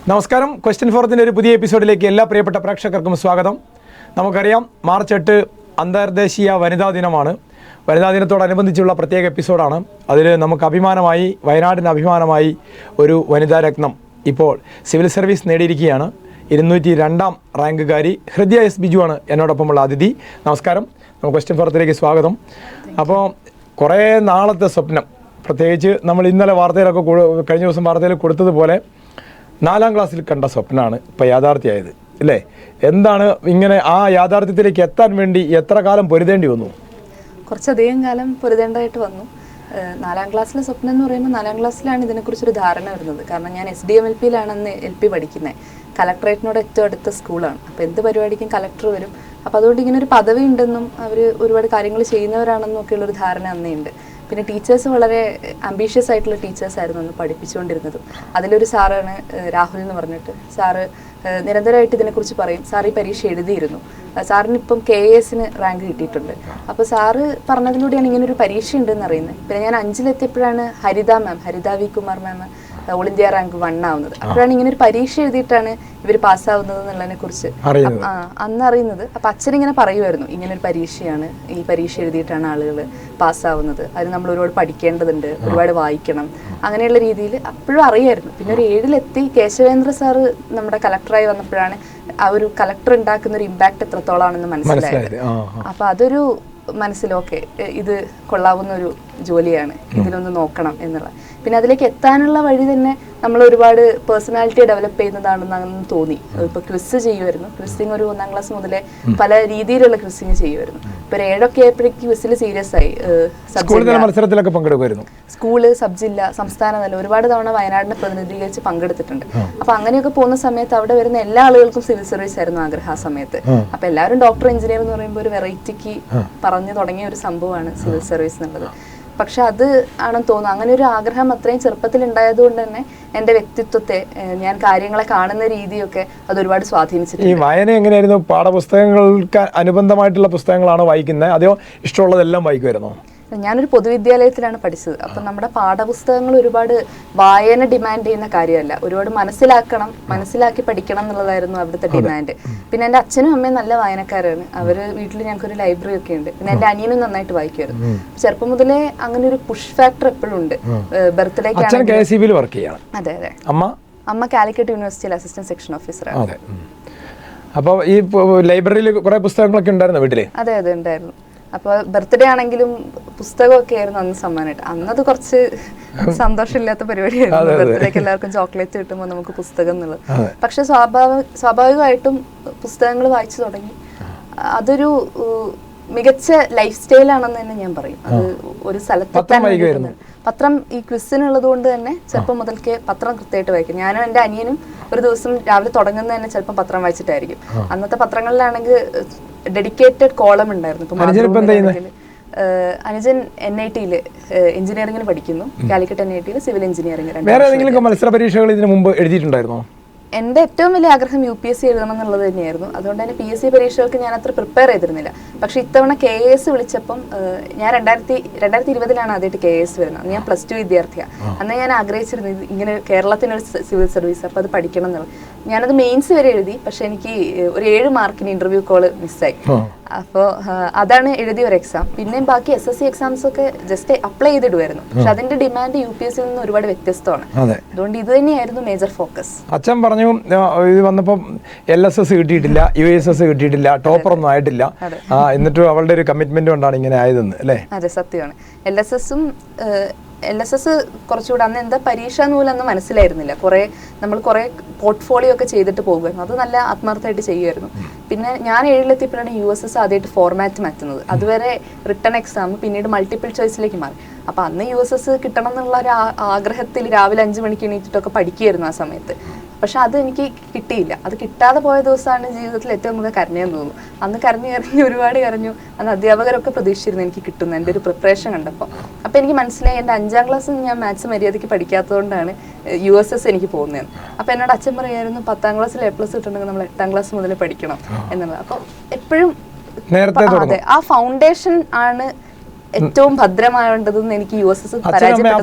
നമസ്കാരം. ക്വസ്റ്റ്യൻ ഫോറത്തിൻ്റെ ഒരു പുതിയ എപ്പിസോഡിലേക്ക് എല്ലാ പ്രിയപ്പെട്ട പ്രേക്ഷകർക്കും സ്വാഗതം. നമുക്കറിയാം മാർച്ച് 8 അന്തർദേശീയ വനിതാ ദിനമാണ്. വനിതാ ദിനത്തോടനുബന്ധിച്ചുള്ള പ്രത്യേക എപ്പിസോഡാണ്. അതിൽ നമുക്ക് അഭിമാനമായി, വയനാടിന് അഭിമാനമായി ഒരു വനിതാ രത്നം ഇപ്പോൾ സിവിൽ സർവീസ് നേടിയിരിക്കുകയാണ്. 202ാം റാങ്കുകാരി ഹൃദയ എസ് ബിജുവാണ് എന്നോടൊപ്പമുള്ള അതിഥി. നമസ്കാരം. നമുക്ക് ക്വസ്റ്റ്യൻ ഫോറത്തിലേക്ക് സ്വാഗതം. അപ്പോൾ കുറേ നാളത്തെ സ്വപ്നം, പ്രത്യേകിച്ച് നമ്മൾ ഇന്നലെ വാർത്തയിലൊക്കെ കഴിഞ്ഞ ദിവസം വാർത്തയിൽ കൊടുത്തതുപോലെ 4ാം ക്ലാസ്സിൽ കണ്ട സ്വപ്നമാണ് ഇപ്പോൾ യാഥാർത്ഥ്യമായത്, അല്ലേ? എന്താണ് ഇങ്ങനെ ആ യാഥാർത്ഥ്യത്തിലേക്ക് എത്താൻ വേണ്ടി എത്ര കാലം പൊരുതേണ്ടി വന്നു? കുറച്ചധികം കാലം പൊരുതേണ്ടതായിട്ട് വന്നു. 4ാം ക്ലാസ്സിലെ സ്വപ്നം എന്ന് പറയുമ്പോൾ 4ാം ക്ലാസ്സിലാണ് ഇതിനെക്കുറിച്ചൊരു ധാരണ വരുന്നത്. കാരണം ഞാൻ SDMLP-യിലാണ് അന്ന് LP പഠിക്കുന്നത്. കളക്ടറേറ്റിനോട് ഏറ്റവും അടുത്ത സ്കൂളാണ്. അപ്പോൾ എന്ത് പരിപാടിക്കും കളക്ടർ വരും. അപ്പോൾ അതുകൊണ്ട് ഇങ്ങനെ ഒരു പദവി ഉണ്ടെന്നും അവർ ഒരുപാട് കാര്യങ്ങൾ ചെയ്യുന്നവരാണെന്നും ഒക്കെയുള്ളൊരു ധാരണ അന്നേ ഉണ്ട്. പിന്നെ ടീച്ചേഴ്സ് വളരെ അംബീഷ്യസ് ആയിട്ടുള്ള ടീച്ചേഴ്സ് ആയിരുന്നു അന്ന് പഠിപ്പിച്ചുകൊണ്ടിരുന്നതും. അതിലൊരു സാറാണ് രാഹുൽ എന്ന് പറഞ്ഞിട്ട്. സാറ് നിരന്തരമായിട്ട് ഇതിനെക്കുറിച്ച് പറയും. സാർ ഈ പരീക്ഷ എഴുതിയിരുന്നു. സാറിന് ഇപ്പം KAS-ന് റാങ്ക് കിട്ടിയിട്ടുണ്ട്. അപ്പോൾ സാറ് പറഞ്ഞതിലൂടെയാണ് ഇങ്ങനൊരു പരീക്ഷ ഉണ്ടെന്ന് അറിയുന്നത്. പിന്നെ ഞാൻ 5-ലെത്തിയപ്പോഴാണ് ഹരിത V Kumar ma'am all India rank 1 ആവുന്നത്. അപ്പോഴാണ് ഇങ്ങനെ ഒരു പരീക്ഷ എഴുതിയിട്ടാണ് ഇവർ പാസ്സാവുന്നത് എന്നുള്ളതിനെ കുറിച്ച് അന്ന് അറിയുന്നത്. അപ്പം അച്ഛനിങ്ങനെ പറയുമായിരുന്നു, ഇങ്ങനൊരു പരീക്ഷയാണ്, ഈ പരീക്ഷ എഴുതിയിട്ടാണ് ആളുകൾ പാസ്സാവുന്നത്, അതിന് നമ്മൾ ഒരുപാട് പഠിക്കേണ്ടതുണ്ട്, ഒരുപാട് വായിക്കണം, അങ്ങനെയുള്ള രീതിയിൽ അപ്പോഴും അറിയായിരുന്നു. പിന്നെ ഒരു 7-ലെത്തി കേശവേന്ദ്ര സാറ് നമ്മുടെ കളക്ടറായി വന്നപ്പോഴാണ് ആ ഒരു കളക്ടർ ഉണ്ടാക്കുന്ന ഒരു ഇമ്പാക്ട് എത്രത്തോളാണെന്ന് മനസ്സിലായത്. അപ്പം അതൊരു മനസ്സിലൊക്കെ ഇത് കൊള്ളാവുന്ന ഒരു ജോലിയാണ്, ഇതിലൊന്ന് നോക്കണം എന്നുള്ള. പിന്നെ അതിലേക്ക് എത്താനുള്ള വഴി തന്നെ നമ്മൾ ഒരുപാട് പേഴ്സണാലിറ്റി ഡെവലപ്പ് ചെയ്യുന്നതാണെന്ന് തോന്നി. ഇപ്പോൾ ക്വിസ് ചെയ്യുമായിരുന്നു. ക്വിസിങ് ഒരു 1ാം ക്ലാസ് മുതലേ പല രീതിയിലുള്ള ക്വിസിങ് ചെയ്യുമായിരുന്നു. ഇപ്പോൾ 7 ആയപ്പോഴേക്ക് ക്വിസിൽ സീരിയസ് ആയി. മത്സരത്തിലൊക്കെ പങ്കെടുക്കുമായിരുന്നു. സ്കൂള്, സബ് ജില്ല, സംസ്ഥാന തലം ഒരുപാട് തവണ വയനാടിനെ പ്രതിനിധീകരിച്ച് പങ്കെടുത്തിട്ടുണ്ട്. അപ്പൊ അങ്ങനെയൊക്കെ പോകുന്ന സമയത്ത് അവിടെ വരുന്ന എല്ലാ ആളുകൾക്കും സിവിൽ സർവീസ് ആയിരുന്നു ആഗ്രഹം ആ സമയത്ത്. അപ്പൊ എല്ലാവരും ഡോക്ടർ, എഞ്ചിനീയർ എന്ന് പറയുമ്പോൾ ഒരു വെറൈറ്റിക്ക് പറഞ്ഞു തുടങ്ങിയ ഒരു സംഭവമാണ് സിവിൽ സർവീസ് എന്നുള്ളത്. പക്ഷെ അത് ആണെന്ന് തോന്നുന്നു, അങ്ങനെ ഒരു ആഗ്രഹം അത്രയും ചെറുപ്പത്തിൽ ഉണ്ടായതുകൊണ്ട് തന്നെ എൻ്റെ വ്യക്തിത്വത്തെ, ഞാൻ കാര്യങ്ങളെ കാണുന്ന രീതിയൊക്കെ അത് ഒരുപാട് സ്വാധീനിച്ചിട്ടുണ്ട്. ഈ വായന എങ്ങനെയായിരുന്നു? പാഠപുസ്തകങ്ങൾക്ക് അനുബന്ധമായിട്ടുള്ള പുസ്തകങ്ങളാണോ വായിക്കുന്നത്, അതെയോ ഇഷ്ടമുള്ളതെല്ലാം വായിക്കുമായിരുന്നോ? ഞാനൊരു പൊതുവിദ്യാലയത്തിലാണ് പഠിച്ചത്. അപ്പം നമ്മുടെ പാഠപുസ്തകങ്ങൾ ഒരുപാട് വായന ഡിമാൻഡ് ചെയ്യുന്ന കാര്യമല്ല, ഒരുപാട് മനസ്സിലാക്കി പഠിക്കണം എന്നുള്ളതായിരുന്നു അവിടുത്തെ ഡിമാൻഡ്. പിന്നെ എൻ്റെ അച്ഛനും അമ്മയും നല്ല വായനക്കാരാണ്. അവർ വീട്ടിൽ ഞങ്ങൾക്കൊരു ലൈബ്രറി ഒക്കെ ഉണ്ട്. പിന്നെ എൻ്റെ അനിയനും നന്നായിട്ട് വായിക്കുമായിരുന്നു. ചെറുപ്പം മുതലേ അങ്ങനെ ഒരു പുഷ് ഫാക്ടർ എപ്പോഴും ഉണ്ട്. ബർത്ത്ഡേക്ക് അതെ അതെ, അമ്മ കാലിക്കറ്റ് യൂണിവേഴ്സിറ്റിയിൽ അസിസ്റ്റന്റ് സെക്ഷൻ ഓഫീസറാണ്. അപ്പോൾ ഈ ലൈബ്രറിയിൽ കുറെ പുസ്തകങ്ങളൊക്കെ ഉണ്ടായിരുന്നു വീട്ടില്? അതെ അതെ ഉണ്ടായിരുന്നു. അപ്പോൾ ബർത്ത്ഡേ ആണെങ്കിലും പുസ്തകമൊക്കെ ആയിരുന്നു അന്ന് സമ്മാനമായിട്ട്. അന്നത് കുറച്ച് സന്തോഷമില്ലാത്ത പരിപാടിയായിരുന്നു. ബർത്ത്ഡേക്ക് എല്ലാവർക്കും ചോക്ലേറ്റ് കിട്ടുമ്പോൾ നമുക്ക് പുസ്തകം എന്നുള്ളത്. പക്ഷെ സ്വാഭാവികമായിട്ടും പുസ്തകങ്ങൾ വായിച്ചു തുടങ്ങി. അതൊരു മികച്ച ലൈഫ് സ്റ്റൈലാണെന്ന് തന്നെ ഞാൻ പറയും. അത് ഒരു സ്ഥലത്തെത്താൻ പത്രം ഈ ക്വിസിനുള്ളത് കൊണ്ട് തന്നെ ചെറുപ്പം മുതൽക്കേ പത്രം കൃത്യമായിട്ട് വായിക്കും. ഞാനും എൻ്റെ അനിയനും ഒരു ദിവസം രാവിലെ തുടങ്ങുന്നത് തന്നെ ചിലപ്പോൾ പത്രം വായിച്ചിട്ടായിരിക്കും. അന്നത്തെ പത്രങ്ങളിലാണെങ്കിൽ ഡെഡിക്കേറ്റഡ് കോളം ഉണ്ടായിരുന്നു. അനുജൻ NIT-യിൽ എഞ്ചിനീയറിംഗിന് പഠിക്കുന്നു. കാലിക്കറ്റ് NIT-യിൽ സിവിൽ എഞ്ചിനീയറിംഗ്. വേറെ ഏതെങ്കിലും മത്സര പരീക്ഷകൾ ഇതിനു മുമ്പ് എഴുതിയിട്ടുണ്ടായിരുന്നോ? എൻ്റെ ഏറ്റവും വലിയ ആഗ്രഹം UPSC എഴുതണം എന്നുള്ളത് തന്നെയായിരുന്നു. അതുകൊണ്ട് തന്നെ PSC പരീക്ഷകൾക്ക് ഞാൻ അത്ര പ്രിപ്പയർ ചെയ്തിരുന്നില്ല. പക്ഷെ ഇത്തവണ KAS വിളിച്ചപ്പം ഞാൻ 2020-ലാണ് ആദ്യമായിട്ട് KAS വരുന്നത്. അന്ന് ഞാൻ +2 വിദ്യാർത്ഥിയാണ്. അന്ന് ഞാൻ ആഗ്രഹിച്ചിരുന്നു ഇങ്ങനെ കേരളത്തിനൊരു സിവിൽ സർവീസ്, അപ്പോൾ അത് പഠിക്കണം എന്നുള്ളത്. ഞാനത് മെയിൻസ് വരെ എഴുതി. പക്ഷെ എനിക്ക് ഒരു 7 മാർക്കിന് ഇന്റർവ്യൂ കോള് മിസ്സായി. അപ്പോൾ അതാണ് എഴുതിയ ഒരു എക്സാം. പിന്നെയും ബാക്കി SSC എക്സാംസ് ഒക്കെ ജസ്റ്റ് അപ്ലൈ ചെയ്തിടുമായിരുന്നു. പക്ഷെ അതിന്റെ ഡിമാൻഡ് UPSC-യിൽ നിന്ന് ഒരുപാട് വ്യത്യസ്തമാണ്. അതുകൊണ്ട് ഇത് തന്നെയായിരുന്നു മേജർ ഫോക്കസ്. അച്ഛൻ പറഞ്ഞു ഇത് വന്നപ്പോൾ LSS കിട്ടിയിട്ടില്ല, USS കിട്ടിയിട്ടില്ല, ടോപ്പർ ഒന്നും ആയിട്ടില്ല, എന്നിട്ടും അവളുടെ ഒരു കമ്മിറ്റ്മെന്റ് കൊണ്ടാണ് ഇങ്ങനെ ആയതെന്ന്, അല്ലേ? അതെ, സത്യമാണ്. LSS കുറച്ചുകൂടെ അന്ന് എന്താ പരീക്ഷ നൂലെന്ന് മനസ്സിലായിരുന്നില്ല. നമ്മൾ കുറെ പോർട്ട്ഫോളിയോ ഒക്കെ ചെയ്തിട്ട് പോകുമായിരുന്നു. അത് നല്ല ആത്മാർത്ഥമായിട്ട് ചെയ്യുമായിരുന്നു. പിന്നെ ഞാൻ 7-ലെത്തിയപ്പോഴാണ് USS ആദ്യമായിട്ട് ഫോർമാറ്റ് മാറ്റുന്നത്. അതുവരെ റിട്ടൺ എക്സാം, പിന്നീട് മൾട്ടിപ്പിൾ ചോയ്സിലേക്ക് മാറി. അപ്പം അന്ന് USS കിട്ടണം എന്നുള്ള ഒരു ആഗ്രഹത്തിൽ രാവിലെ 5 മണിക്ക് എണീറ്റിട്ടൊക്കെ പഠിക്കുകയായിരുന്നു ആ സമയത്ത്. പക്ഷെ അത് എനിക്ക് കിട്ടിയില്ല. അത് കിട്ടാതെ പോയ ദിവസമാണ് ജീവിതത്തിൽ ഏറ്റവും കൂടുതൽ കരഞ്ഞെന്ന് തോന്നുന്നു. അന്ന് കരഞ്ഞ് ഒരുപാട് കരഞ്ഞു. അന്ന് അധ്യാപകരൊക്കെ പ്രതീക്ഷിച്ചിരുന്നു എനിക്ക് കിട്ടുന്ന എൻ്റെ ഒരു പ്രിപ്പറേഷൻ കണ്ടപ്പോൾ. അപ്പോൾ എനിക്ക് മനസ്സിലായി എൻ്റെ 5ാം ക്ലാസ്സിൽ ഞാൻ മാത്സ് മര്യാദയ്ക്ക് പഠിക്കാത്തതുകൊണ്ടാണ് USS എനിക്ക് പോകുന്നതെന്ന്. അപ്പോൾ എന്നോട് അച്ഛൻ പറയായിരുന്നു 10ാം ക്ലാസ്സിൽ A+ കിട്ടണമെങ്കിൽ നമ്മൾ 8ാം ക്ലാസ് മുതൽ പഠിക്കണം എന്നുള്ളത്. അപ്പോൾ എപ്പോഴും അതെ, ആ ഫൗണ്ടേഷൻ ആണ് ഏറ്റവും ഭദ്രമാവേണ്ടതെന്ന് എനിക്ക് USS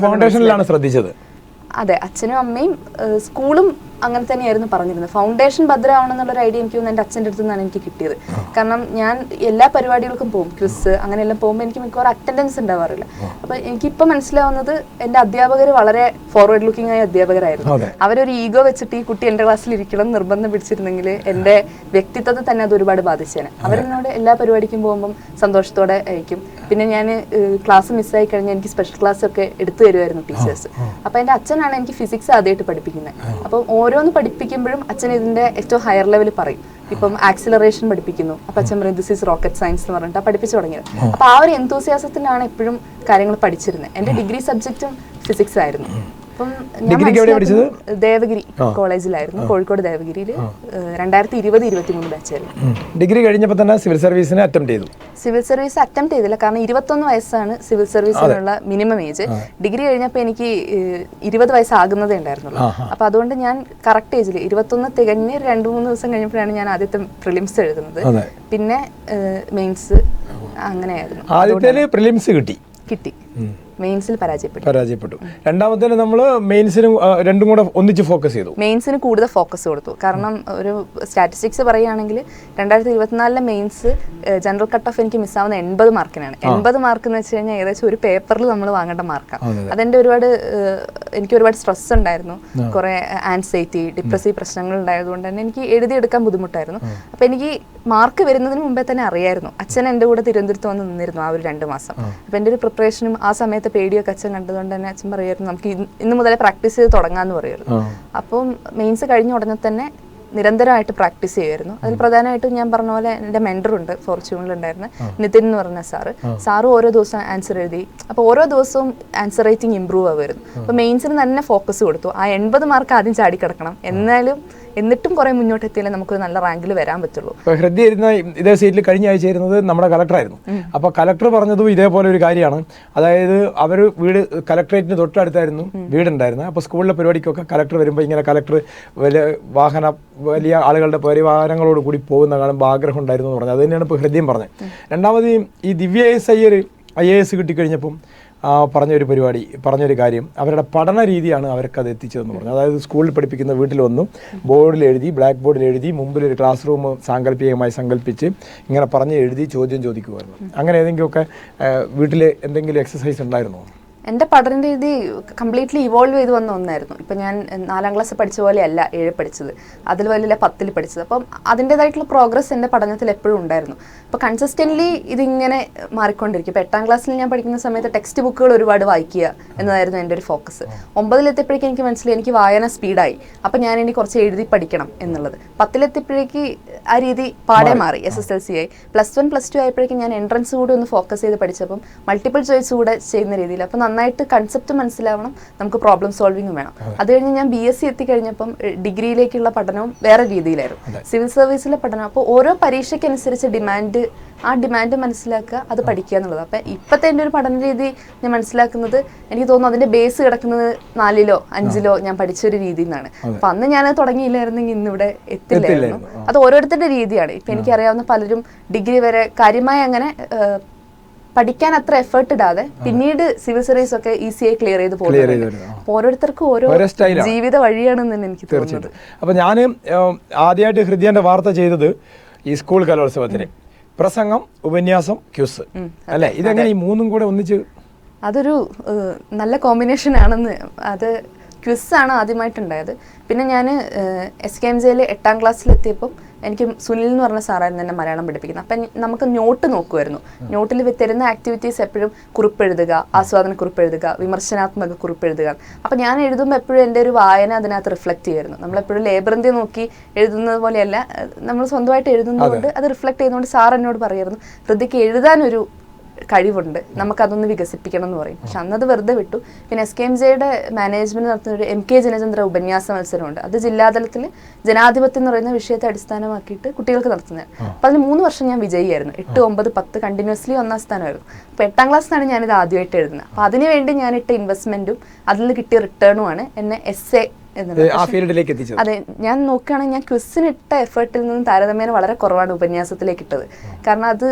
ശ്രദ്ധിച്ചത്. അതെ, അച്ഛനും അമ്മയും സ്കൂളും അങ്ങനെ തന്നെയായിരുന്നു പറഞ്ഞിരുന്നത്. ഫൗണ്ടേഷൻ ഭദ്രമാവണം എന്നുള്ളൊരു ഐഡിയ എനിക്ക് തോന്നുന്നു എൻ്റെ അച്ഛൻ്റെ അടുത്ത് നിന്നാണ് എനിക്ക് കിട്ടിയത്. കാരണം ഞാൻ എല്ലാ പരിപാടികൾക്കും പോകും, ക്വിസ് അങ്ങനെയെല്ലാം പോകുമ്പോൾ എനിക്ക് മിക്കവാറും അറ്റൻഡൻസ് ഉണ്ടാവാറില്ല. അപ്പോൾ എനിക്കിപ്പോൾ മനസ്സിലാവുന്നത് എൻ്റെ അധ്യാപകർ വളരെ ഫോർവേഡ് ലുക്കിംഗ് ആയ അധ്യാപകരായിരുന്നു. അവരൊരു ഈഗോ വെച്ചിട്ട് ഈ കുട്ടി എൻ്റെ ക്ലാസ്സിൽ ഇരിക്കണം നിർബന്ധം പിടിച്ചിരുന്നെങ്കിൽ എൻ്റെ വ്യക്തിത്വത്തെ തന്നെ അത് ഒരുപാട് ബാധിച്ചേനെ. അവരെന്നോട് എല്ലാ പരിപാടിക്കും പോകുമ്പം സന്തോഷത്തോടെ അയക്കും. പിന്നെ ഞാൻ ക്ലാസ് മിസ്സായി കഴിഞ്ഞാൽ എനിക്ക് സ്പെഷ്യൽ ക്ലാസ് ഒക്കെ എടുത്തു തരുമായിരുന്നു ടീച്ചേഴ്സ്. അപ്പോൾ എൻ്റെ അച്ഛനാണ് എനിക്ക് ഫിസിക്സ് ആദ്യമായിട്ട് പഠിപ്പിക്കുന്നത്. അപ്പം ഓരോന്ന് പഠിപ്പിക്കുമ്പോഴും അച്ഛൻ ഇതിൻ്റെ ഏറ്റവും ഹയർ ലെവലിൽ പറയും. ഇപ്പം ആക്സിലറേഷൻ പഠിപ്പിക്കുന്നു, അപ്പം അച്ഛൻ പറയും ദിസ് ഈസ് റോക്കറ്റ് സയൻസ് എന്ന് പറഞ്ഞിട്ട് പഠിപ്പിച്ചു തുടങ്ങിയത്. അപ്പോൾ ആ ഒരു എന്തൂസിയാസത്തിലാണ് എപ്പോഴും കാര്യങ്ങൾ പഠിച്ചിരുന്നത്. എൻ്റെ ഡിഗ്രി സബ്ജക്റ്റും ഫിസിക്സ് ആയിരുന്നു. അപ്പം ദേവഗിരി കോളേജിലായിരുന്നു, കോഴിക്കോട് ദേവഗിരിയിൽ 2020-23 ബാച്ചായിരുന്നു. ഡിഗ്രി കഴിഞ്ഞപ്പോൾ തന്നെ സിവിൽ സർവീസിന് അറ്റംപ്റ്റ് ചെയ്തു. സിവിൽ സർവീസ് അറ്റംപ്റ്റ് ചെയ്തില്ല, കാരണം 21 വയസ്സാണ് സിവിൽ സർവീസിനുള്ള മിനിമം ഏജ്. ഡിഗ്രി കഴിഞ്ഞപ്പോൾ എനിക്ക് 20 വയസ്സാകുന്നതേ ഉണ്ടായിരുന്നുള്ളൂ. അപ്പോൾ അതുകൊണ്ട് ഞാൻ കറക്റ്റ് ഏജിൽ 21 തികഞ്ഞ് 2-3 ദിവസം കഴിഞ്ഞപ്പോഴാണ് ഞാൻ ആദ്യത്തെ പ്രിലിംസ് എഴുതുന്നത്. പിന്നെ മെയിൻസ് അങ്ങനെയായിരുന്നു. ആദ്യത്തെ പ്രിലിംസ് കിട്ടി, മെയിൻസിൽ പരാജയപ്പെട്ടു. രണ്ടാമത്തേന് നമ്മൾ മെയിൻസിനും രണ്ടും കൂടെ ഒന്നിച്ച് ഫോക്കസ് ചെയ്തു. മെയിൻസിന് കൂടുതൽ ഫോക്കസ് കൊടുത്തു. കാരണം ഒരു സ്റ്റാറ്റിസ്റ്റിക്സ് പറയുകയാണെങ്കിൽ 2024 മെയിൻസ് ജനറൽ കട്ട് ഓഫ് എനിക്ക് മിസ്സാവുന്ന 80 മാർക്കിനാണ്. 80 മാർക്ക് എന്ന് വെച്ച് കഴിഞ്ഞാൽ ഏകദേശം ഒരു പേപ്പറിൽ നമ്മൾ വാങ്ങേണ്ട മാർക്കാണ്. അതെൻ്റെ എനിക്ക് ഒരുപാട് സ്ട്രെസ് ഉണ്ടായിരുന്നു, കുറെ ആൻസൈറ്റി ഡിപ്രസീവ് പ്രശ്നങ്ങൾ ഉണ്ടായതുകൊണ്ട് തന്നെ എനിക്ക് എഴുതിയെടുക്കാൻ ബുദ്ധിമുട്ടായിരുന്നു. അപ്പോൾ എനിക്ക് മാർക്ക് വരുന്നതിന് മുമ്പേ തന്നെ അറിയായിരുന്നു. അച്ഛൻ എൻ്റെ കൂടെ തിരുവനന്തപുരത്ത് വന്ന് നിന്നിരുന്നു ആ ഒരു 2 മാസം. അപ്പോൾ എൻ്റെ ഒരു പ്രിപ്പറേഷനും ആ സമയത്ത് പേടിയൊക്കെ അച്ഛൻ കണ്ടതുകൊണ്ട് തന്നെ അച്ഛൻ പറയുമായിരുന്നു നമുക്ക് ഇന്ന് മുതലേ പ്രാക്ടീസ് ചെയ്ത് തുടങ്ങാമെന്ന് പറയുമായിരുന്നു. അപ്പം മെയിൻസ് കഴിഞ്ഞ ഉടനെ തന്നെ നിരന്തരമായിട്ട് പ്രാക്ടീസ് ചെയ്യുമായിരുന്നു. അതിൽ പ്രധാനമായിട്ടും ഞാൻ പറഞ്ഞ പോലെ എൻ്റെ മെൻറ്ററുണ്ട്, ഫോർച്യൂണിലുണ്ടായിരുന്ന നിതിൻ എന്ന് പറഞ്ഞ സാറ് ഓരോ ദിവസവും ആൻസർ എഴുതി. അപ്പോൾ ഓരോ ദിവസവും ആൻസർ റൈറ്റിംഗ് ഇമ്പ്രൂവ് ആവുമായിരുന്നു. അപ്പോൾ മെയിൻസിന് തന്നെ ഫോക്കസ് കൊടുത്തു. ആ 80 മാർക്ക് ആദ്യം ചാടിക്കിടക്കണം, എന്നിട്ടും കുറെ മുന്നോട്ട് എത്തിയാലേ നമുക്കൊരു നല്ല റാങ്കിൽ വരാൻ പറ്റുള്ളൂ. ഹൃദയ ഇരുന്ന ഇതേ സീറ്റിൽ കഴിഞ്ഞ ആഴ്ച ഇരുന്നത് നമ്മുടെ കലക്ടറായിരുന്നു. അപ്പോൾ കലക്ടർ പറഞ്ഞതും ഇതേപോലെ ഒരു കാര്യമാണ്. അതായത് അവർ കലക്ടറേറ്റിന് തൊട്ടടുത്തായിരുന്നു വീടുണ്ടായിരുന്നത്. അപ്പോൾ സ്കൂളിലെ പരിപാടിക്കൊക്കെ കലക്ടർ വരുമ്പോൾ ഇങ്ങനെ കലക്ടർ വലിയ ആളുകളുടെ പരിവാഹനങ്ങളോട് കൂടി പോകുന്ന കാണുമ്പോൾ ആഗ്രഹം ഉണ്ടായിരുന്നു എന്ന് പറഞ്ഞത്. അത് തന്നെയാണ് ഇപ്പോൾ ഹൃദയം പറഞ്ഞത്. രണ്ടാമത് ഈ ദിവ്യ IAS കിട്ടിക്കഴിഞ്ഞപ്പം പറഞ്ഞൊരു കാര്യം, അവരുടെ പഠന രീതിയാണ് അവർക്കത് എത്തിച്ചതെന്ന് പറഞ്ഞു. അതായത് സ്കൂളിൽ പഠിപ്പിക്കുന്ന വീട്ടിൽ വന്നു ബോർഡിൽ എഴുതി, ബ്ലാക്ക് ബോർഡിൽ എഴുതി, മുമ്പിൽ ഒരു ക്ലാസ് റൂം സാങ്കല്പികമായി സങ്കല്പിച്ച് ഇങ്ങനെ പറഞ്ഞ് എഴുതി ചോദ്യം ചോദിക്കുമായിരുന്നു. അങ്ങനെ ഏതെങ്കിലുമൊക്കെ വീട്ടിൽ എന്തെങ്കിലും എക്സസൈസ് ഉണ്ടായിരുന്നോ? എൻ്റെ പഠന രീതി കംപ്ലീറ്റ്ലി ഇവോൾവ് ചെയ്ത് വന്ന ഒന്നായിരുന്നു. ഇപ്പം ഞാൻ 4ാം ക്ലാസ് പഠിച്ച പോലെയല്ല 7 പഠിച്ചത്, അതിൽ വലിയ 10ൽ പഠിച്ചത്. അപ്പം അതിൻ്റേതായിട്ടുള്ള പ്രോഗ്രസ് എൻ്റെ പഠനത്തിൽ എപ്പോഴും ഉണ്ടായിരുന്നു. അപ്പോൾ കൺസിസ്റ്റൻ്റ്ലി ഇതിങ്ങനെ മാറിക്കൊണ്ടിരിക്കും. ഇപ്പോൾ 8ാം ക്ലാസ്സിൽ ഞാൻ പഠിക്കുന്ന സമയത്ത് ടെക്സ്റ്റ് ബുക്കുകൾ ഒരുപാട് വായിക്കുക എന്നതായിരുന്നു എൻ്റെ ഒരു ഫോക്കസ്. 9ലെത്തിയപ്പോഴേക്കും എനിക്ക് മനസ്സിലായി എനിക്ക് വായന സ്പീഡായി. അപ്പം ഞാൻ ഇനി കുറച്ച് എഴുതി പഠിക്കണം എന്നുള്ളത്. 10ലെത്തിയപ്പോഴേക്ക് ആ രീതി പാടെ മാറി. SSLC ആയി. +1 +2 ആയപ്പോഴേക്കും ഞാൻ എൻട്രൻസ് കൂടി ഒന്ന് ഫോക്കസ് ചെയ്ത് പഠിച്ചപ്പം മൾട്ടിപ്പിൾ ചോയ്സ് കൂടെ ചെയ്യുന്ന രീതിയിൽ. അപ്പം നന്നായിട്ട് കൺസെപ്റ്റ് മനസ്സിലാവണം, നമുക്ക് പ്രോബ്ലം സോൾവിങ്ങും വേണം. അത് കഴിഞ്ഞ് ഞാൻ BSc എത്തിക്കഴിഞ്ഞപ്പം ഡിഗ്രിയിലേക്കുള്ള പഠനവും വേറെ രീതിയിലായിരുന്നു, സിവിൽ സർവീസിലെ പഠനം. അപ്പോൾ ഓരോ പരീക്ഷയ്ക്കനുസരിച്ച് ആ ഡിമാൻഡ് മനസ്സിലാക്കുക, അത് പഠിക്കുക എന്നുള്ളത്. അപ്പം ഇപ്പോഴത്തെ എൻ്റെ ഒരു പഠന രീതി ഞാൻ മനസ്സിലാക്കുന്നത്, എനിക്ക് തോന്നുന്നു അതിൻ്റെ ബേസ് കിടക്കുന്നത് 4ലോ 5ലോ ഞാൻ പഠിച്ചൊരു രീതിയിൽ നിന്നാണ്. അപ്പം അന്ന് ഞാനത് തുടങ്ങിയില്ലായിരുന്നെങ്കിൽ ഇന്നിവിടെ എത്തില്ലായിരുന്നു. അത് ഓരോരുത്തരുടെ രീതിയാണ്. ഇപ്പം എനിക്കറിയാവുന്ന പലരും ഡിഗ്രി വരെ കാര്യമായി അങ്ങനെ പഠിക്കാൻ അത്ര എഫേർട്ട് ഇടാതെ പിന്നീട് സിവിൽ സർവീസ് ഒക്കെ ഈസിയായി ക്ലിയർ ചെയ്ത് പോകുന്നത്. ഓരോരുത്തർക്കും ഓരോ ജീവിത വഴിയാണെന്ന് തന്നെ എനിക്ക് തോന്നുന്നത്. അപ്പം ഞാൻ ആദ്യമായിട്ട് ഹൃദയന്റെ വാർത്ത ചെയ്തത് ഈ സ്കൂൾ കലോത്സവത്തിന് പ്രസംഗം, ഉപന്യാസം, ക്യൂസ് അല്ലേ? ഇതെങ്ങനെ ഈ മൂന്നും കൂടെ ഒന്നിച്ച്? അതൊരു നല്ല കോമ്പിനേഷൻ ആണെന്ന്. അത് ക്വിസാണ് ആദ്യമായിട്ടുണ്ടായത്. പിന്നെ ഞാൻ SKMJയിൽ 8ാം ക്ലാസ്സിലെത്തിയപ്പം എനിക്ക് സുനിൽ എന്ന് പറഞ്ഞ സാറായിരുന്നു എന്നെ മലയാളം പഠിപ്പിക്കുന്നത്. അപ്പം നമുക്ക് നോട്ട് നോക്കുമായിരുന്നു. നോട്ടിൽ തരുന്ന ആക്ടിവിറ്റീസ് എപ്പോഴും കുറിപ്പെഴുതുക, ആസ്വാദന കുറിപ്പെഴുതുക, വിമർശനാത്മക കുറിപ്പെഴുതുക. അപ്പം ഞാൻ എഴുതുമ്പോൾ എപ്പോഴും എൻ്റെ ഒരു വായന അതിനകത്ത് റിഫ്ലക്റ്റ് ചെയ്യുമായിരുന്നു. നമ്മളെപ്പോഴും ലേബറിൻ്റെ നോക്കി എഴുതുന്നത് പോലെയല്ല, നമ്മൾ സ്വന്തമായിട്ട് എഴുതുന്നതുകൊണ്ട് അത് റിഫ്ലക്റ്റ് ചെയ്യുന്നതുകൊണ്ട് സാർ എന്നോട് പറയുമായിരുന്നു, ഹൃദയ്ക്ക് എഴുതാനൊരു കഴിവുണ്ട്, നമുക്കതൊന്ന് വികസിപ്പിക്കണം എന്ന് പറയും. പക്ഷെ അന്നത് വെറുതെ വിട്ടു. പിന്നെ SKMJയുടെ മാനേജ്മെന്റ് നടത്തുന്ന ഒരു MK ജനചന്ദ്ര ഉപന്യാസ മത്സരമുണ്ട്. അത് ജില്ലാതലത്തിൽ ജനാധിപത്യം എന്ന് പറയുന്ന വിഷയത്തെ അടിസ്ഥാനമാക്കിയിട്ട് കുട്ടികൾക്ക് നടത്തുന്നത്. അപ്പം അതിന് 3 വർഷം ഞാൻ വിജയിയായിരുന്നു. 8, 9, 10 കണ്ടിന്യൂസ്ലി 1ാം സ്ഥാനമായിരുന്നു. അപ്പോൾ 8ാം ക്ലാസ്സിലാണ് ഞാനിത് ആദ്യമായിട്ട് എഴുതുന്നത്. അപ്പോൾ അതിനുവേണ്ടി ഞാൻ ഇട്ട ഇൻവെസ്റ്റ്മെന്റും അതിൽ നിന്ന് കിട്ടിയ റിട്ടേണുമാണ് എന്നെ essay അതെ. ഞാൻ നോക്കുകയാണെങ്കിൽ ഞാൻ ക്വിസിനിട്ട എഫേർട്ടിൽ നിന്നും താരതമ്യേന വളരെ കുറവാണ് ഉപന്യാസത്തിലേക്ക് ഇട്ടത്. കാരണം അത്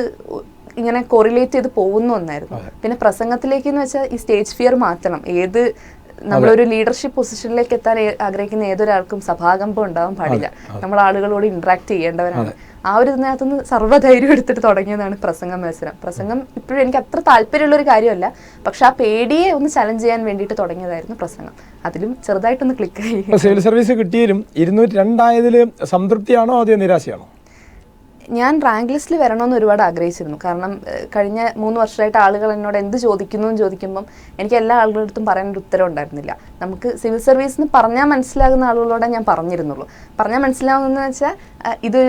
ഇങ്ങനെ കോറിലേറ്റ് ചെയ്ത് പോകുന്ന ഒന്നായിരുന്നു. പിന്നെ പ്രസംഗത്തിലേക്ക് എന്ന് വെച്ചാൽ ഈ സ്റ്റേജ് ഫിയർ മാറ്റണം. ഏത് നമ്മളൊരു ലീഡർഷിപ്പ് പൊസിഷനിലേക്ക് എത്താൻ ആഗ്രഹിക്കുന്ന ഏതൊരാൾക്കും സഭാകമ്പം ഉണ്ടാവാൻ പാടില്ല. നമ്മൾ ആളുകളോട് ഇന്ററാക്ട് ചെയ്യേണ്ടവരാണ്. ആ ഒരു ഇതിനകത്തുനിന്ന് സർവ്വധൈര്യം എടുത്തിട്ട് തുടങ്ങിയതാണ് പ്രസംഗ മത്സരം. പ്രസംഗം ഇപ്പോഴും എനിക്ക് അത്ര താല്പര്യമുള്ള ഒരു കാര്യമല്ല, പക്ഷെ ആ പേടിയെ ഒന്ന് ചലഞ്ച് ചെയ്യാൻ വേണ്ടിയിട്ട് തുടങ്ങിയതായിരുന്നു പ്രസംഗം. അതിലും ചെറുതായിട്ടൊന്ന് ക്ലിക്കായി. സിവിൽ സർവീസ് കിട്ടിയാലും 202 ആയതിൽ സംതൃപ്തിയാണോ അതോ നിരാശയാണോ? ഞാൻ റാങ്ക് ലിസ്റ്റിൽ വരണമെന്ന് ഒരുപാട് ആഗ്രഹിച്ചിരുന്നു. കാരണം കഴിഞ്ഞ 3 വർഷമായിട്ട് ആളുകൾ എന്നോട് എന്ത് ചോദിക്കുന്നു എന്ന് ചോദിക്കുമ്പം എനിക്ക് എല്ലാ ആളുകളുടെ അടുത്തും പറയാനൊരു ഉത്തരം ഉണ്ടായിരുന്നില്ല. നമുക്ക് സിവിൽ സർവീസ് എന്ന് പറഞ്ഞാൽ മനസ്സിലാകുന്ന ആളുകളോടെ ഞാൻ പറഞ്ഞിരുന്നുള്ളൂ. പറഞ്ഞാൽ മനസ്സിലാവുന്നതെന്ന് വെച്ചാൽ ഇത്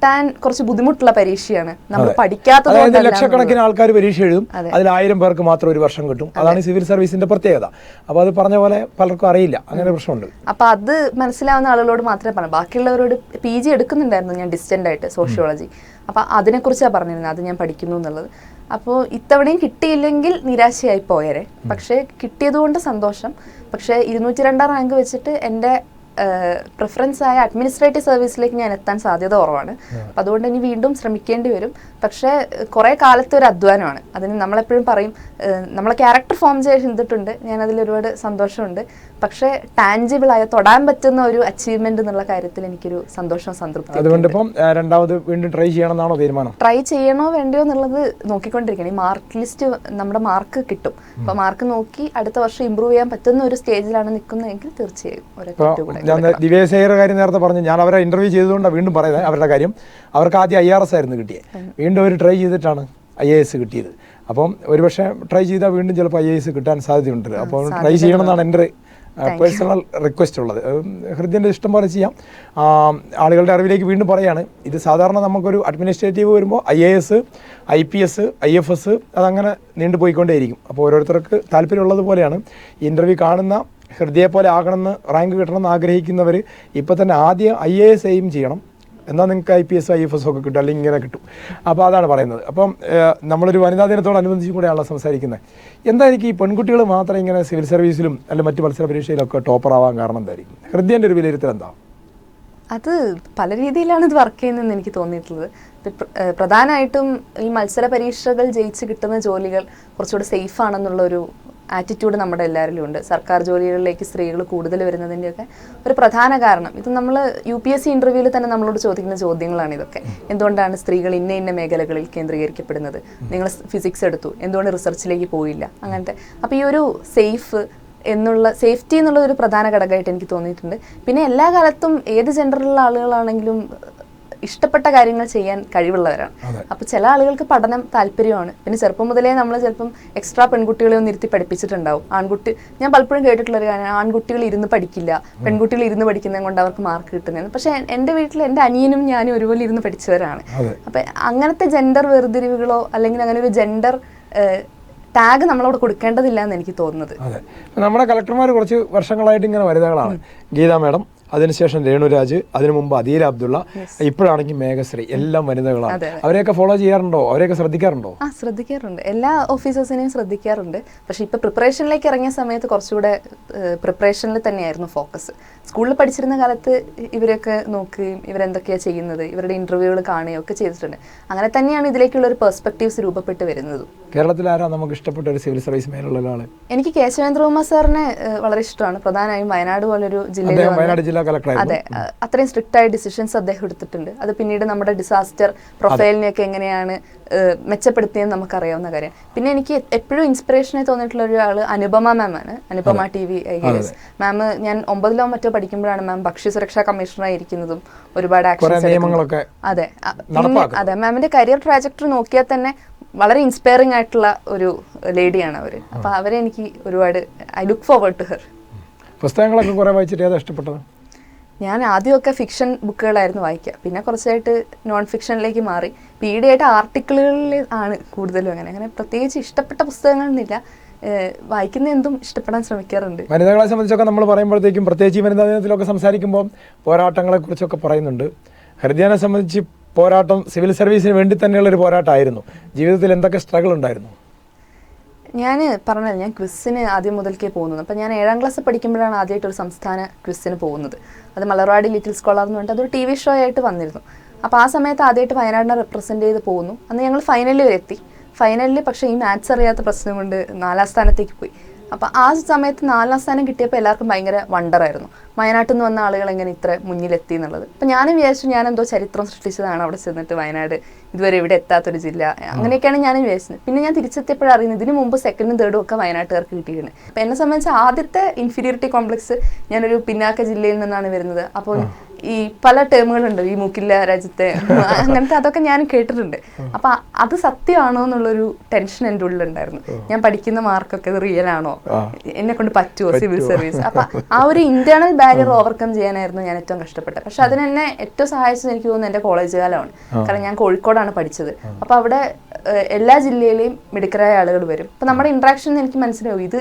കിട്ടാൻ കുറച്ച് ബുദ്ധിമുട്ടുള്ള പരീക്ഷയാണ്, നമ്മൾ പഠിക്കാത്തത്. ലക്ഷക്കണക്കിന് ആൾക്കാർ പരീക്ഷ എഴുതും, അതിൽ 1000 പേർക്ക് മാത്രം ഒരു വർഷം കിട്ടും. അതാണ് സിവിൽ സർവീസിന്റെ പ്രത്യേകത. അപ്പൊ അത് പറഞ്ഞ പോലെ പലർക്കും അറിയില്ല, അങ്ങനെ പ്രശ്നമുണ്ട്. അപ്പൊ അത് മനസ്സിലാവുന്ന ആളുകളോട് മാത്രമേ പറഞ്ഞു. ബാക്കിയുള്ളവരോട് PG എടുക്കുന്നുണ്ടായിരുന്നു ഞാൻ ഡിസ്റ്റന്റ് ആയിട്ട് സോഷ്യോളജി. അപ്പൊ അതിനെക്കുറിച്ചാണ് പറഞ്ഞിരുന്നത്, അത് ഞാൻ പഠിക്കുന്നു എന്നുള്ളത്. അപ്പോൾ ഇത്തവണയും കിട്ടിയില്ലെങ്കിൽ നിരാശയായി പോയരെ. പക്ഷേ കിട്ടിയതുകൊണ്ട് സന്തോഷം. പക്ഷേ 202 റാങ്ക് വെച്ചിട്ട് എൻ്റെ പ്രിഫറൻസ് ആയ അഡ്മിനിസ്ട്രേറ്റീവ് സർവീസിലേക്ക് ഞാൻ എത്താൻ സാധ്യത കുറവാണ്. അപ്പം അതുകൊണ്ട് ഇനി വീണ്ടും ശ്രമിക്കേണ്ടി വരും. പക്ഷേ കുറേ കാലത്തെ ഒരു അധ്വാനമാണ്. അതിന് നമ്മളെപ്പോഴും പറയും, നമ്മളെ ക്യാരക്ടർ ഫോം ചെയ്തിട്ടുണ്ട്, ഞാൻ അതിൽ ഒരുപാട് സന്തോഷമുണ്ട്. പക്ഷേ ടാഞ്ചിബിളായ തൊടാൻ പറ്റുന്ന ഒരു അച്ചീവ്മെന്റ് എന്നുള്ള കാര്യത്തിൽ എനിക്കൊരു സന്തോഷം, സംതൃപ്തി. അതുകൊണ്ട് ഇപ്പം രണ്ടാമത് വീണ്ടും ട്രൈ ചെയ്യണമെന്നാണോ തീരുമാനം? ട്രൈ ചെയ്യണോ വേണ്ടയോ എന്നുള്ളത് നോക്കിക്കൊണ്ടിരിക്കണം. ഈ മാർക്ക് ലിസ്റ്റ്, നമ്മുടെ മാർക്ക് കിട്ടും. അപ്പോൾ മാർക്ക് നോക്കി അടുത്ത വർഷം ഇമ്പ്രൂവ് ചെയ്യാൻ പറ്റുന്ന ഒരു സ്റ്റേജിലാണ് നിൽക്കുന്നതെങ്കിൽ തീർച്ചയായും ഞാൻ ദിവ്യസേയുടെ കാര്യം നേരത്തെ പറഞ്ഞു, ഞാൻ അവരെ ഇന്റർവ്യൂ ചെയ്തുകൊണ്ടാണ് വീണ്ടും പറയുന്നത് അവരുടെ കാര്യം. അവർക്ക് ആദ്യം IRS ആയിരുന്നു കിട്ടിയത്, വീണ്ടും അവർ ട്രൈ ചെയ്തിട്ടാണ് IAS കിട്ടിയത്. അപ്പം ഒരുപക്ഷെ ട്രൈ ചെയ്താൽ വീണ്ടും ചിലപ്പോൾ IAS കിട്ടാൻ സാധ്യതയുണ്ട്. അപ്പോൾ ട്രൈ ചെയ്യണമെന്നാണ് എൻ്റെ പേഴ്സണൽ റിക്വസ്റ്റ് ഉള്ളത്. ഹൃദയൻ്റെ ഇഷ്ടം പോലെ ചെയ്യാം. ആളുകളുടെ അറിവിലേക്ക് വീണ്ടും പറയാണ്, ഇത് സാധാരണ നമുക്കൊരു അഡ്മിനിസ്ട്രേറ്റീവ് വരുമ്പോൾ IAS, IPS, IFS അതങ്ങനെ നീണ്ടുപോയിക്കൊണ്ടേയിരിക്കും. അപ്പോൾ ഓരോരുത്തർക്ക് താല്പര്യമുള്ളതുപോലെയാണ്. ഇൻ്റർവ്യൂ കാണുന്ന ഹൃദയെ പോലെ ആകണമെന്ന്, റാങ്ക് കിട്ടണമെന്ന് ആഗ്രഹിക്കുന്നവർ ഇപ്പോൾ തന്നെ ആദ്യം IAS എയിം ചെയ്യണം. എന്നാൽ നിങ്ങൾക്ക് IPS, IFS ഒക്കെ കിട്ടും, അല്ലെങ്കിൽ ഇങ്ങനെ കിട്ടും. അപ്പോൾ അതാണ് പറയുന്നത്. അപ്പം നമ്മളൊരു വനിതാ ദിനത്തോടനുബന്ധിച്ചും കൂടെയാണല്ലോ സംസാരിക്കുന്നത്. എന്തായിരിക്കും ഈ പെൺകുട്ടികൾ മാത്രം ഇങ്ങനെ സിവിൽ സർവീസിലും അല്ലെങ്കിൽ മറ്റ് മത്സര പരീക്ഷയിലൊക്കെ ടോപ്പർ ആവാൻ കാരണം എന്തായിരിക്കും? ഹൃദയൻ്റെ ഒരു വിലയിരുത്തൽ എന്താ? അത് പല രീതിയിലാണ് ഇത് വർക്ക് ചെയ്യുന്നതെന്ന് എനിക്ക് തോന്നിയിട്ടുള്ളത്. പ്രധാനമായിട്ടും ഈ മത്സര പരീക്ഷകൾ ജയിച്ച് കിട്ടുന്ന ജോലികൾ കുറച്ചുകൂടെ സേഫ് ആണെന്നുള്ളൊരു ആറ്റിറ്റ്യൂഡ് നമ്മുടെ എല്ലാവരിലും ഉണ്ട്. സർക്കാർ ജോലികളിലേക്ക് സ്ത്രീകൾ കൂടുതൽ വരുന്നതിൻ്റെയൊക്കെ ഒരു പ്രധാന കാരണം ഇത് നമ്മൾ UPSC ഇൻ്റർവ്യൂവിൽ തന്നെ നമ്മളോട് ചോദിക്കുന്ന ചോദ്യങ്ങളാണ് ഇതൊക്കെ. എന്തുകൊണ്ടാണ് സ്ത്രീകൾ ഇന്ന മേഖലകളിൽ കേന്ദ്രീകരിക്കപ്പെടുന്നത്? നിങ്ങൾ ഫിസിക്സ് എടുത്തു, എന്തുകൊണ്ട് റിസർച്ചിലേക്ക് പോയില്ല? അങ്ങനത്തെ. അപ്പോൾ ഈ ഒരു സേഫ്റ്റി എന്നുള്ള ഒരു പ്രധാന ഘടകമായിട്ട് എനിക്ക് തോന്നിയിട്ടുണ്ട്. പിന്നെ എല്ലാ കാലത്തും ഏത് ജെൻഡറിലുള്ള ആളുകളാണെങ്കിലും ഇഷ്ടപ്പെട്ട കാര്യങ്ങൾ ചെയ്യാൻ കഴിവുള്ളവരാണ്. അപ്പോൾ ചില ആളുകൾക്ക് പഠനം താല്പര്യമാണ്. പിന്നെ ചെറുപ്പം മുതലേ നമ്മൾ ചിലപ്പം എക്സ്ട്രാ പെൺകുട്ടികളെ ഒന്ന് ഇരുത്തി പഠിപ്പിച്ചിട്ടുണ്ടാവും. ഞാൻ പലപ്പോഴും കേട്ടിട്ടുള്ളൊരു കാര്യമാണ്, ആൺകുട്ടികൾ ഇരുന്ന് പഠിക്കില്ല, പെൺകുട്ടികൾ ഇരുന്ന് പഠിക്കുന്നത് കൊണ്ട് അവർക്ക് മാർക്ക് കിട്ടുന്നതെന്ന്. പക്ഷേ എൻ്റെ വീട്ടിൽ എൻ്റെ അനിയനും ഞാനും ഒരുപോലെ ഇരുന്ന് പഠിച്ചവരാണ്. അപ്പം അങ്ങനത്തെ ജെൻഡർ വേർതിരിവുകളോ അല്ലെങ്കിൽ അങ്ങനെ ഒരു ജെൻഡർ ടാഗ് നമ്മളോട് കൊടുക്കേണ്ടതില്ല എന്ന് എനിക്ക് തോന്നുന്നത്. അതെ, നമ്മുടെ കളക്ടർമാർ കുറച്ച് വർഷങ്ങളായിട്ട് ഇങ്ങനെ വനിതകളാണ്. ഗീത മാഡം, അതിനുശേഷം രേണുരാജ്, അതിനു മുമ്പ് അദീല അബ്ദുള്ള, ഇപ്പോഴാണെങ്കിൽ മേഘശ്രീ, എല്ലാം വനിതകളാണ്. അവരെയൊക്കെ ഫോളോ ചെയ്യാറുണ്ടോ? അവരെയൊക്കെ ശ്രദ്ധിക്കാറുണ്ടോ? ശ്രദ്ധിക്കാറുണ്ട്. എല്ലാ ഓഫീസേഴ്സിനെയും ശ്രദ്ധിക്കാറുണ്ട്. പക്ഷെ ഇപ്പൊ പ്രിപ്പറേഷനിലേക്ക് ഇറങ്ങിയ സമയത്ത് കുറച്ചുകൂടെ പ്രിപ്പറേഷനിൽ തന്നെയായിരുന്നു ഫോക്കസ്. സ്കൂളിൽ പഠിച്ചിരുന്ന കാലത്ത് ഇവരൊക്കെ നോക്കുകയും ഇവരെന്തൊക്കെയാണ് ചെയ്യുന്നത്, ഇവരുടെ ഇന്റർവ്യൂകൾ കാണുകയും ഒക്കെ ചെയ്തിട്ടുണ്ട്. അങ്ങനെ തന്നെയാണ് ഇതിലേക്കുള്ള ഒരു പെർസ്പെക്റ്റീവ്സ് രൂപപ്പെട്ട് വരുന്നത്. കേരളത്തിൽ ആരാ നമുക്ക് ഇഷ്ടപ്പെട്ട ഒരു സിവിൽ സർവീസ് മേലുള്ള ഒരാള്? എനിക്ക് കേശവേന്ദ്രകുമാർ സാറിനെ വളരെ ഇഷ്ടമാണ്. പ്രധാനമായും വയനാട് പോലൊരു ജില്ലയിൽ അതെ, അത്രയും സ്ട്രിക്റ്റ് ആയ ഡിസിഷൻസ് അദ്ദേഹം എടുത്തിട്ടുണ്ട്. അത് പിന്നീട് നമ്മുടെ ഡിസാസ്റ്റർ പ്രൊഫൈലിനെയൊക്കെ എങ്ങനെയാണ് മെച്ചപ്പെടുത്തിയെന്ന് നമുക്കറിയാവുന്ന കാര്യം. പിന്നെ എനിക്ക് എപ്പോഴും ഇൻസ്പിറേഷനായി തോന്നിയിട്ടുള്ള ഒരാൾ അനുപമ മാം ആണ്. അനുപമ TV IAS മാം. ഞാൻ 9ലോ മറ്റോ പഠിക്കുമ്പോഴാണ് മാം ഭക്ഷ്യസുരക്ഷാ കമ്മീഷണറായി ഇരിക്കുന്നതും ഒരുപാട് ആക്ഷൻസ്. അതെ അതെ, മാമിന്റെ കരിയർ ട്രാജക്ടറി നോക്കിയാൽ തന്നെ വളരെ ഇൻസ്പയറിംഗ് ആയിട്ടുള്ള ഒരു ലേഡിയാണ് അവർ. അപ്പൊ അവരെ എനിക്ക് ഒരുപാട്, I look forward to her. പുസ്തകങ്ങളൊക്കെ കുറെ വായിച്ചിട്ട് ഏതാ ഇഷ്ടപ്പെട്ടത്? ഞാൻ ആദ്യമൊക്കെ ഫിക്ഷൻ ബുക്കുകളായിരുന്നു വായിക്കുക. പിന്നെ കുറച്ചായിട്ട് നോൺ ഫിക്ഷനിലേക്ക് മാറി. ഈയിടെയായിട്ട് ആർട്ടിക്കിളുകളിൽ ആണ് കൂടുതലും. അങ്ങനെ പ്രത്യേകിച്ച് ഇഷ്ടപ്പെട്ട പുസ്തകങ്ങളൊന്നുമില്ല. വായിക്കുന്ന എന്തും ഇഷ്ടപ്പെടാൻ ശ്രമിക്കാറുണ്ട്. വനിതകളെ സംബന്ധിച്ചൊക്കെ നമ്മൾ പറയുമ്പോഴത്തേക്കും, പ്രത്യേകിച്ച് വനിതാ ദിനത്തിലൊക്കെ സംസാരിക്കുമ്പോൾ പോരാട്ടങ്ങളെ കുറിച്ചൊക്കെ പറയുന്നുണ്ട്. ഹൃദയനെ സംബന്ധിച്ച് പോരാട്ടം സിവിൽ സർവീസിന് വേണ്ടി തന്നെയുള്ളൊരു പോരാട്ടമായിരുന്നു. ജീവിതത്തിൽ എന്തൊക്കെ സ്ട്രഗിൾ ഉണ്ടായിരുന്നു? ഞാൻ പറഞ്ഞല്ലോ, ഞാൻ ക്വിസിന് ആദ്യം മുതൽക്കേ പോകുന്നത്. അപ്പം ഞാൻ 7ാം ക്ലാസ് പഠിക്കുമ്പോഴാണ് ആദ്യമായിട്ടൊരു സംസ്ഥാന ക്വിസിന് പോകുന്നത്. അത് മലർവാടി ലിറ്റിൽ സ്കോളർ എന്ന് പറഞ്ഞിട്ട് അതൊരു TV ഷോ ആയിട്ട് വന്നിരുന്നു. അപ്പോൾ ആ സമയത്ത് ആദ്യമായിട്ട് വയനാടിനെ റെപ്രസെൻറ്റ് ചെയ്ത് പോകുന്നു. അന്ന് ഞങ്ങൾ ഫൈനലിൽ എത്തി. ഫൈനലിൽ പക്ഷേ ഈ മാത്സ് അറിയാത്ത പ്രശ്നം കൊണ്ട് 4ാം സ്ഥാനത്തേക്ക് പോയി. അപ്പോൾ ആ സമയത്ത് 4ാം സ്ഥാനം കിട്ടിയപ്പോൾ എല്ലാവർക്കും ഭയങ്കര വണ്ടറായിരുന്നു, വയനാട്ടിൽ നിന്ന് വന്ന ആളുകൾ എങ്ങനെ ഇത്ര മുന്നിലെത്തി എന്നുള്ളത്. അപ്പം ഞാനും വിചാരിച്ചു ഞാൻ എന്തോ ചരിത്രം സൃഷ്ടിച്ചതാണ് അവിടെ ചെന്നിട്ട്, വയനാട് ഇതുവരെ ഇവിടെ എത്താത്തൊരു ജില്ല, അങ്ങനെയൊക്കെയാണ് ഞാനും വിചാരിച്ചത്. പിന്നെ ഞാൻ തിരിച്ചെത്തിയപ്പോഴും അറിയുന്നത് ഇതിന് മുമ്പ് 2ും 3ും ഒക്കെ വയനാട്ടുകാർക്ക് കിട്ടിയിട്ടുണ്ട്. അപ്പം എന്നെ സംബന്ധിച്ച് ആദ്യത്തെ ഇൻഫീരിയോറിറ്റി കോംപ്ലക്സ് ഞാനൊരു പിന്നാക്ക ജില്ലയിൽ നിന്നാണ് വരുന്നത്. അപ്പോൾ ഈ പല ടേമുകളുണ്ട്, ഈ മൂക്കില്ല രാജ്യത്തെ അങ്ങനത്തെ, അതൊക്കെ ഞാൻ കേട്ടിട്ടുണ്ട്. അപ്പൊ അത് സത്യമാണോ എന്നുള്ളൊരു ടെൻഷൻ എൻ്റെ ഉള്ളിലുണ്ടായിരുന്നു. ഞാൻ പഠിക്കുന്ന മാർക്കൊക്കെ ഇത് റിയൽ ആണോ, എന്നെ കൊണ്ട് പറ്റുമോ സിവിൽ സർവീസ്. അപ്പൊ ആ ഒരു ഇന്റേണൽ ബാരിയർ ഓവർകം ചെയ്യാനായിരുന്നു ഞാൻ ഏറ്റവും കഷ്ടപ്പെട്ടത്. പക്ഷെ അതിന് എന്നെ ഏറ്റവും സഹായിച്ചത് എനിക്ക് തോന്നുന്നു എൻ്റെ കോളേജ് കാലമാണ്. കാരണം ഞാൻ കോഴിക്കോടാണ് പഠിച്ചത്. അപ്പൊ അവിടെ എല്ലാ ജില്ലയിലെയും മിടുക്കരായ ആളുകൾ വരും. അപ്പൊ നമ്മുടെ ഇന്ററാക്ഷൻ എനിക്ക് മനസ്സിലാവും, ഇത്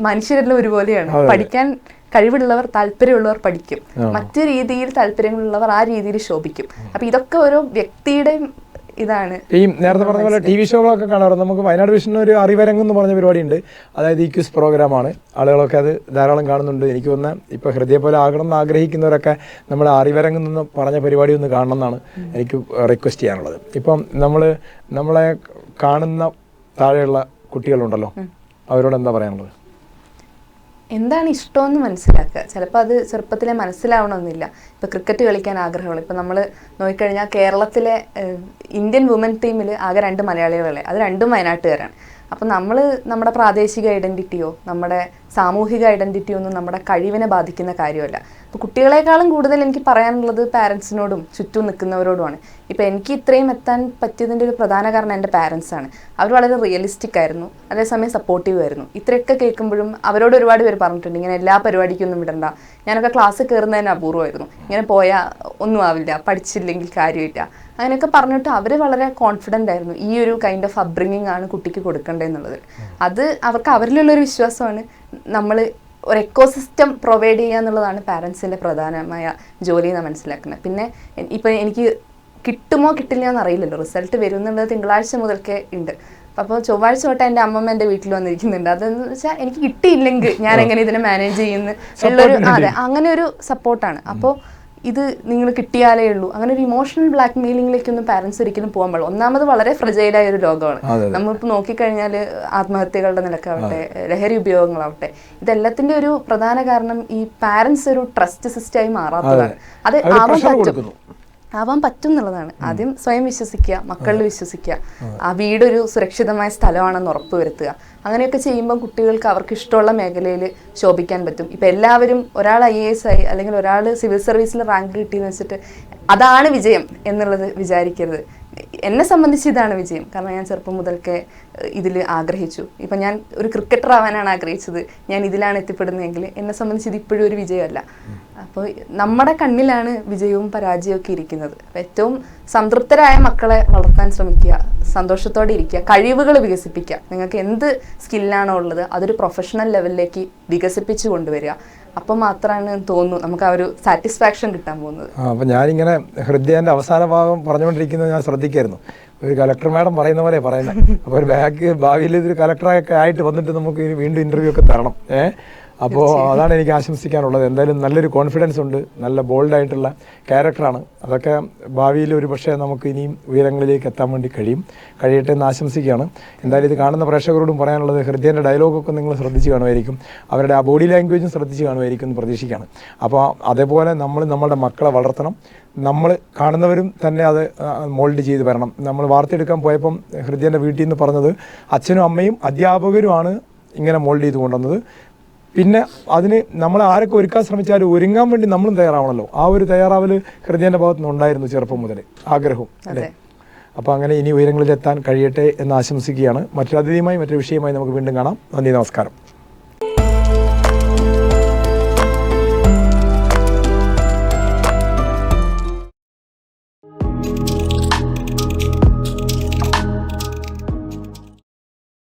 മനുഷ്യരെല്ലാം ഒരുപോലെയാണ്. പഠിക്കാൻ കഴിവുള്ളവർ, താല്പര്യമുള്ളവർ പഠിക്കും, മറ്റു രീതിയിൽ താല്പര്യങ്ങളുള്ളവർ ആ രീതിയിൽ ശോഭിക്കും. അപ്പൊ ഇതൊക്കെ ഓരോ വ്യക്തിയുടെയും ഇതാണ്. ഈ നേരത്തെ പറഞ്ഞ പോലെ TV ഷോകളൊക്കെ കാണാറുണ്ട്. നമുക്ക് വയനാട് വിഷന് ഒരു അറിവരങ്ങ് എന്ന് പറഞ്ഞ പരിപാടിയുണ്ട്. അതായത് ഈ ക്വിസ് പ്രോഗ്രാമാണ്. ആളുകളൊക്കെ അത് ധാരാളം കാണുന്നുണ്ട്. എനിക്ക് തോന്നുന്നത് ഇപ്പോൾ ഹൃദയ പോലെ ആകണം എന്ന് ആഗ്രഹിക്കുന്നവരൊക്കെ നമ്മുടെ അറിവരങ്ങ് എന്ന് പറഞ്ഞ പരിപാടി ഒന്ന് കാണണം എന്നാണ് എനിക്ക് റിക്വസ്റ്റ് ചെയ്യാനുള്ളത്. ഇപ്പം നമ്മളെ കാണുന്ന താഴെയുള്ള കുട്ടികളുണ്ടല്ലോ, അവരോട് എന്താ പറയാനുള്ളത്? എന്താണ് ഇഷ്ടമെന്ന് മനസ്സിലാക്കുക. ചിലപ്പോൾ അത് ചെറുപ്പത്തിലെ മനസ്സിലാവണമെന്നില്ല. ഇപ്പോൾ ക്രിക്കറ്റ് കളിക്കാൻ ആഗ്രഹമുള്ള, ഇപ്പം നമ്മൾ നോക്കിക്കഴിഞ്ഞാൽ കേരളത്തിലെ ഇന്ത്യൻ വുമൻ ടീമിൽ ആകെ 2 മലയാളികളല്ലേ, അത് 2ഉം വയനാട്ടുകാരാണ്. അപ്പം നമ്മൾ നമ്മുടെ പ്രാദേശിക ഐഡൻറ്റിറ്റിയോ നമ്മുടെ സാമൂഹിക ഐഡൻറ്റിറ്റിയോ ഒന്നും നമ്മുടെ കഴിവിനെ ബാധിക്കുന്ന കാര്യമല്ല. അപ്പോൾ കുട്ടികളെക്കാളും കൂടുതൽ എനിക്ക് പറയാനുള്ളത് പാരൻസിനോടും ചുറ്റും നിൽക്കുന്നവരോടുമാണ്. ഇപ്പോൾ എനിക്ക് ഇത്രയും എത്താൻ പറ്റിയതിൻ്റെ ഒരു പ്രധാന കാരണം എൻ്റെ പാരൻസാണ്. അവർ വളരെ റിയലിസ്റ്റിക് ആയിരുന്നു, അതേസമയം സപ്പോർട്ടീവ് ആയിരുന്നു. ഇത്രയൊക്കെ കേൾക്കുമ്പോഴും അവരോട് ഒരുപാട് പേര് പറഞ്ഞിട്ടുണ്ട്, ഇങ്ങനെ എല്ലാ പരിപാടിക്കൊന്നും വിടണ്ട. ഞാനൊക്കെ ക്ലാസ് കയറുന്നതിന് അപൂർവമായിരുന്നു, ഇങ്ങനെ പോയാൽ ഒന്നും ആവില്ല, പഠിച്ചില്ലെങ്കിൽ കാര്യമില്ല, അങ്ങനെയൊക്കെ പറഞ്ഞിട്ട് അവർ വളരെ കോൺഫിഡൻ്റ് ആയിരുന്നു. ഈ ഒരു കൈൻഡ് ഓഫ് അപ്ബ്രിങ്ങിങ് ആണ് കുട്ടിക്ക് കൊടുക്കേണ്ടതെന്നുള്ളത്. അത് അവർക്ക് അവരിലുള്ളൊരു വിശ്വാസമാണ്. നമ്മൾ ഒരു എക്കോസിസ്റ്റം പ്രൊവൈഡ് ചെയ്യുക എന്നുള്ളതാണ് പാരൻസിൻ്റെ പ്രധാനമായ ജോലി എന്ന് മനസ്സിലാക്കുന്നത്. പിന്നെ ഇപ്പം എനിക്ക് കിട്ടുമോ കിട്ടില്ല എന്നറിയില്ലല്ലോ, റിസൾട്ട് വരുന്നുള്ളത് തിങ്കളാഴ്ച മുതൽക്കേ ഉണ്ട്. അപ്പോൾ ചൊവ്വാഴ്ച തൊട്ട് എൻ്റെ അമ്മമ്മ എൻ്റെ വീട്ടിൽ വന്നിരിക്കുന്നുണ്ട്. അതെന്ന് വെച്ചാൽ എനിക്ക് കിട്ടിയില്ലെങ്കിൽ ഞാൻ എങ്ങനെ ഇതിനെ മാനേജ് ചെയ്യുന്നു ഉള്ളൊരു, അതെ, അങ്ങനെ ഒരു സപ്പോർട്ടാണ്. അപ്പോൾ ഇത് നിങ്ങൾ കിട്ടിയാലേ ഉള്ളൂ, അങ്ങനെ ഒരു ഇമോഷണൽ ബ്ലാക്ക് മെയിലിംഗിലേക്കൊന്നും പാരൻസ് ഒരിക്കലും പോകാൻ പാടില്ല. ഒന്നാമത് വളരെ ഫ്രജൈലായ ഒരു ലോകമാണ്. നമ്മളിപ്പോൾ നോക്കിക്കഴിഞ്ഞാൽ ആത്മഹത്യകളുടെ നിലക്കാവട്ടെ, ലഹരി ഉപയോഗങ്ങളാവട്ടെ, ഇതെല്ലാത്തിൻ്റെ ഒരു പ്രധാന കാരണം ഈ പാരൻസ് ഒരു ട്രസ്റ്റ് സിസ്റ്റമായി മാറാത്തതാണ്. അത് ആവാൻ പറ്റും എന്നുള്ളതാണ്. ആദ്യം സ്വയം വിശ്വസിക്കുക, മക്കളിൽ വിശ്വസിക്കുക, ആ വീടൊരു സുരക്ഷിതമായ സ്ഥലമാണെന്ന് ഉറപ്പുവരുത്തുക. അങ്ങനെയൊക്കെ ചെയ്യുമ്പോൾ കുട്ടികൾക്ക് അവർക്ക് ഇഷ്ടമുള്ള മേഖലയിൽ ശോഭിക്കാൻ പറ്റും. ഇപ്പം എല്ലാവരും ഒരാൾ IAS ആയി അല്ലെങ്കിൽ ഒരാൾ സിവിൽ സർവീസിൽ റാങ്ക് കിട്ടിയെന്ന് വെച്ചിട്ട് അതാണ് വിജയം എന്നുള്ളത് വിചാരിക്കരുത്. എന്നെ സംബന്ധിച്ച് ഇതാണ് വിജയം. കാരണം ഞാൻ ചെറുപ്പം മുതൽക്കേ ഇതിൽ ആഗ്രഹിച്ചു. ഇപ്പം ഞാൻ ഒരു ക്രിക്കറ്റർ ആവാനാണ് ആഗ്രഹിച്ചത്, ഞാൻ ഇതിലാണ് എത്തിപ്പെടുന്നതെങ്കിൽ എന്നെ സംബന്ധിച്ച് ഇത് ഇപ്പോഴും ഒരു വിജയമല്ല. അപ്പോൾ നമ്മുടെ കണ്ണിലാണ് വിജയവും പരാജയവും ഒക്കെ ഇരിക്കുന്നത്. അപ്പോൾ ഏറ്റവും സംതൃപ്തരായ മക്കളെ വളർത്താൻ ശ്രമിക്കുക, സന്തോഷത്തോടെ ഇരിക്കുക, കഴിവുകൾ വികസിപ്പിക്കുക. നിങ്ങൾക്ക് എന്ത് സ്കില്ലാണോ ഉള്ളത് അതൊരു പ്രൊഫഷണൽ ലെവലിലേക്ക് വികസിപ്പിച്ച് കൊണ്ടുവരിക. അപ്പം മാത്രമാണ് തോന്നുന്നു നമുക്ക് ആ ഒരു സാറ്റിസ്ഫാക്ഷൻ കിട്ടാൻ പോകുന്നത്. അപ്പം ഞാനിങ്ങനെ ഹൃദയൻ്റെ അവസാന ഭാഗം പറഞ്ഞുകൊണ്ടിരിക്കുന്നത് ഞാൻ ശ്രദ്ധിക്കായിരുന്നു. ഒരു കലക്ടർ മാഡം പറയുന്ന പോലെ പറയുന്നത്. അപ്പോൾ ഒരു ഭാവിയിൽ ഇതൊരു കലക്ടറൊക്കെ ആയിട്ട് വന്നിട്ട് നമുക്ക് വീണ്ടും ഇൻ്റർവ്യൂ ഒക്കെ തരണം. അപ്പോൾ അതാണ് എനിക്ക് ആശംസിക്കാനുള്ളത്. എന്തായാലും നല്ലൊരു കോൺഫിഡൻസ് ഉണ്ട്, നല്ല ബോൾഡായിട്ടുള്ള ക്യാരക്ടറാണ്. അതൊക്കെ ഭാവിയിൽ ഒരു പക്ഷേ നമുക്ക് ഇനിയും ഉയരങ്ങളിലേക്ക് എത്താൻ വേണ്ടി കഴിയട്ടെ എന്ന് ആശംസിക്കുകയാണ്. എന്തായാലും ഇത് കാണുന്ന പ്രേക്ഷകരോടും പറയാനുള്ളത്, ഹൃദയൻ്റെ ഡയലോഗൊക്കെ നിങ്ങൾ ശ്രദ്ധിച്ച് കാണുമായിരിക്കും, അവരുടെ ആ ബോഡി ലാംഗ്വേജും ശ്രദ്ധിച്ച് കാണുമായിരിക്കും എന്ന് പ്രതീക്ഷിക്കുകയാണ്. അപ്പോൾ അതേപോലെ നമ്മളുടെ മക്കളെ വളർത്തണം. നമ്മൾ കാണുന്നവരും തന്നെ അത് മോൾഡ് ചെയ്ത് വരണം. നമ്മൾ വാർത്തെടുക്കാൻ പോയപ്പം ഹൃദയൻ്റെ വീട്ടിൽ നിന്ന് പറഞ്ഞത് അച്ഛനും അമ്മയും അധ്യാപകരുമാണ് ഇങ്ങനെ മോൾഡ് ചെയ്ത് കൊണ്ടുവന്നത്. പിന്നെ അതിന് നമ്മൾ ആരൊക്കെ ഒരുക്കാൻ ശ്രമിച്ചാലും ഒരുങ്ങാൻ വേണ്ടി നമ്മളും തയ്യാറാവണമല്ലോ. ആ ഒരു തയ്യാറാവൽ ഹൃദയൻ്റെ ഭാഗത്ത് നിന്ന് ഉണ്ടായിരുന്നു ചെറുപ്പം മുതൽ, ആഗ്രഹവും അല്ലേ. അപ്പോൾ അങ്ങനെ ഇനി ഉയരങ്ങളിലെത്താൻ കഴിയട്ടെ എന്ന് ആശംസിക്കുകയാണ്. മറ്റൊരു അതിഥിയുമായി മറ്റൊരു വിഷയമായി നമുക്ക് വീണ്ടും കാണാം. നന്ദി, നമസ്കാരം.